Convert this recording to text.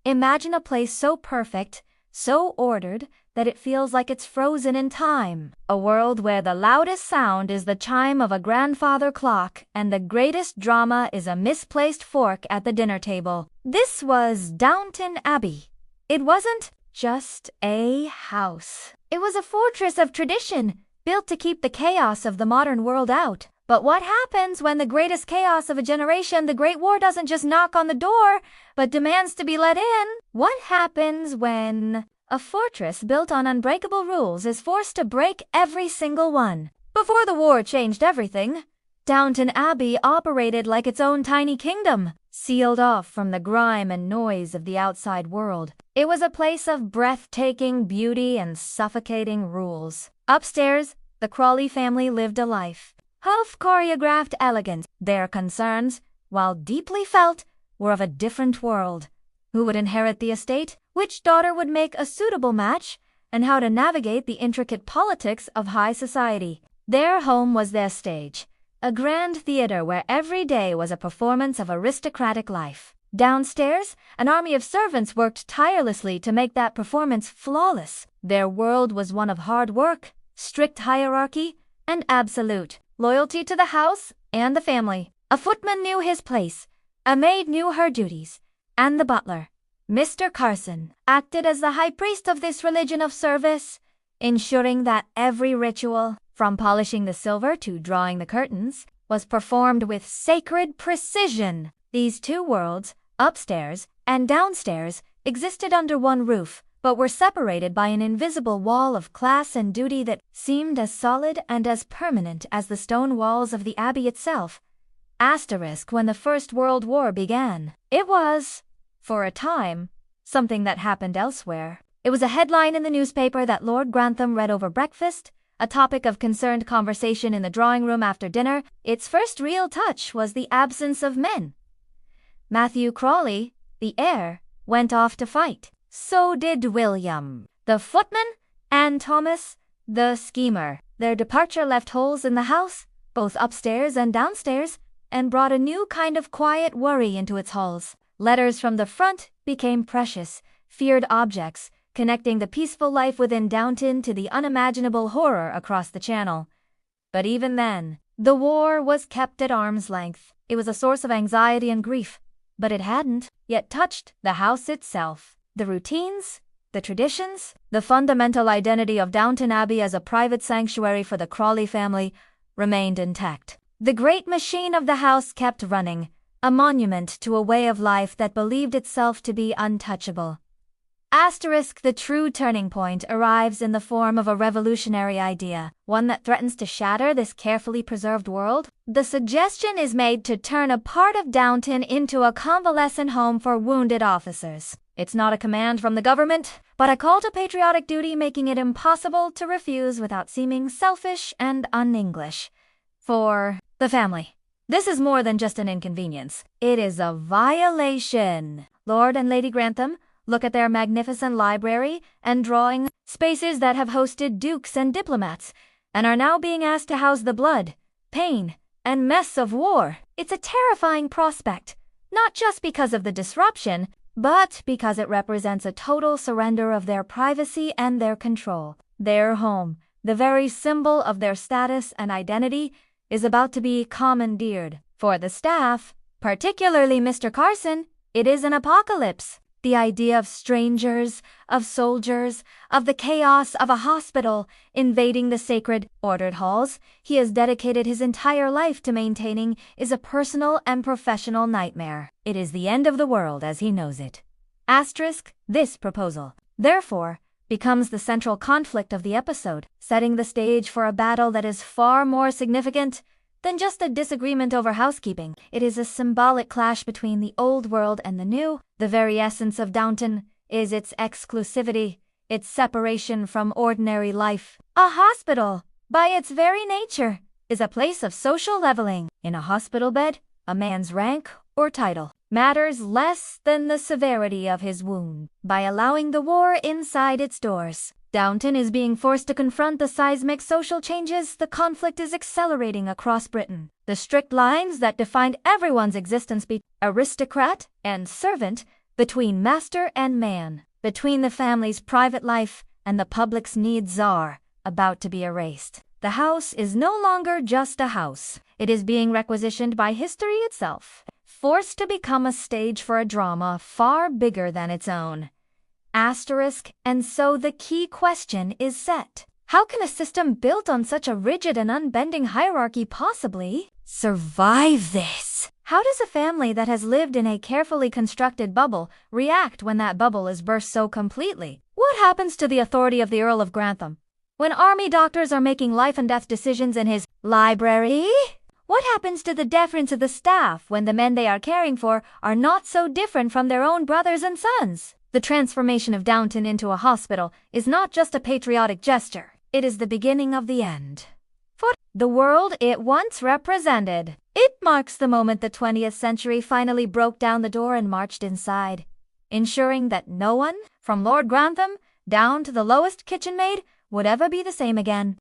Imagine a place so perfect, so ordered, that it feels like it's frozen in time. A world where the loudest sound is the chime of a grandfather clock and the greatest drama is a misplaced fork at the dinner table. This was Downton Abbey. It wasn't just a house. It was a fortress of tradition, built to keep the chaos of the modern world out. But what happens when the greatest chaos of a generation, the Great War, doesn't just knock on the door, but demands to be let in? What happens when a fortress built on unbreakable rules is forced to break every single one? Before the war changed everything, Downton Abbey operated like its own tiny kingdom, sealed off from the grime and noise of the outside world. It was a place of breathtaking beauty and suffocating rules. Upstairs, the Crawley family lived a life of choreographed elegance. Their concerns, while deeply felt, were of a different world. Who would inherit the estate? Which daughter would make a suitable match? And how to navigate the intricate politics of high society. Their home was their stage, a grand theater where every day was a performance of aristocratic life. Downstairs, an army of servants worked tirelessly to make that performance flawless. Their world was one of hard work, strict hierarchy, and absolute loyalty to the house and the family. A footman knew his place, a maid knew her duties, and the butler, Mr. Carson, acted as the high priest of this religion of service, ensuring that every ritual, from polishing the silver to drawing the curtains, was performed with sacred precision. These two worlds, upstairs and downstairs, existed under one roof, but were separated by an invisible wall of class and duty that seemed as solid and as permanent as the stone walls of the Abbey itself. When the First World War began, it was, for a time, something that happened elsewhere. It was a headline in the newspaper that Lord Grantham read over breakfast, a topic of concerned conversation in the drawing room after dinner. Its first real touch was the absence of men. Matthew Crawley, the heir, went off to fight. So did William, the footman, and Thomas, the schemer. Their departure left holes in the house, both upstairs and downstairs, and brought a new kind of quiet worry into its halls. Letters from the front became precious, feared objects, connecting the peaceful life within Downton to the unimaginable horror across the channel. But even then, the war was kept at arm's length. It was a source of anxiety and grief, but it hadn't yet touched the house itself. The routines, the traditions, the fundamental identity of Downton Abbey as a private sanctuary for the Crawley family remained intact. The great machine of the house kept running, a monument to a way of life that believed itself to be untouchable. The true turning point arrives in the form of a revolutionary idea, one that threatens to shatter this carefully preserved world. The suggestion is made to turn a part of Downton into a convalescent home for wounded officers. It's not a command from the government, but a call to patriotic duty, making it impossible to refuse without seeming selfish and un-English. For the family, this is more than just an inconvenience. It is a violation. Lord and Lady Grantham, look at their magnificent library and drawing spaces that have hosted dukes and diplomats, and are now being asked to house the blood, pain, and mess of war. It's a terrifying prospect, not just because of the disruption, but because it represents a total surrender of their privacy and their control. Their home, the very symbol of their status and identity, is about to be commandeered. For the staff, particularly Mr. Carson, it is an apocalypse. The idea of strangers, of soldiers, of the chaos of a hospital invading the sacred, ordered halls he has dedicated his entire life to maintaining is a personal and professional nightmare. It is the end of the world as he knows it. This proposal, therefore, becomes the central conflict of the episode, setting the stage for a battle that is far more significant than just a disagreement over housekeeping. It is a symbolic clash between the old world and the new. The very essence of Downton is its exclusivity, its separation from ordinary life. A hospital, by its very nature, is a place of social leveling. In a hospital bed, a man's rank or title matters less than the severity of his wound. By allowing the war inside its doors, Downton is being forced to confront the seismic social changes the conflict is accelerating across Britain. The strict lines that defined everyone's existence between aristocrat and servant between master and man, between the family's private life and the public's needs are about to be erased. The house is no longer just a house. It is being requisitioned by history itself, forced to become a stage for a drama far bigger than its own. Asterisk, and so the key question is set. How can a system built on such a rigid and unbending hierarchy possibly survive this? How does a family that has lived in a carefully constructed bubble react when that bubble is burst so completely? What happens to the authority of the Earl of Grantham when army doctors are making life and death decisions in his library? What happens to the deference of the staff when the men they are caring for are not so different from their own brothers and sons? The transformation of Downton into a hospital is not just a patriotic gesture. It is the beginning of the end. For the world it once represented. It marks the moment the 20th century finally broke down the door and marched inside, ensuring that no one, from Lord Grantham down to the lowest kitchen maid, would ever be the same again.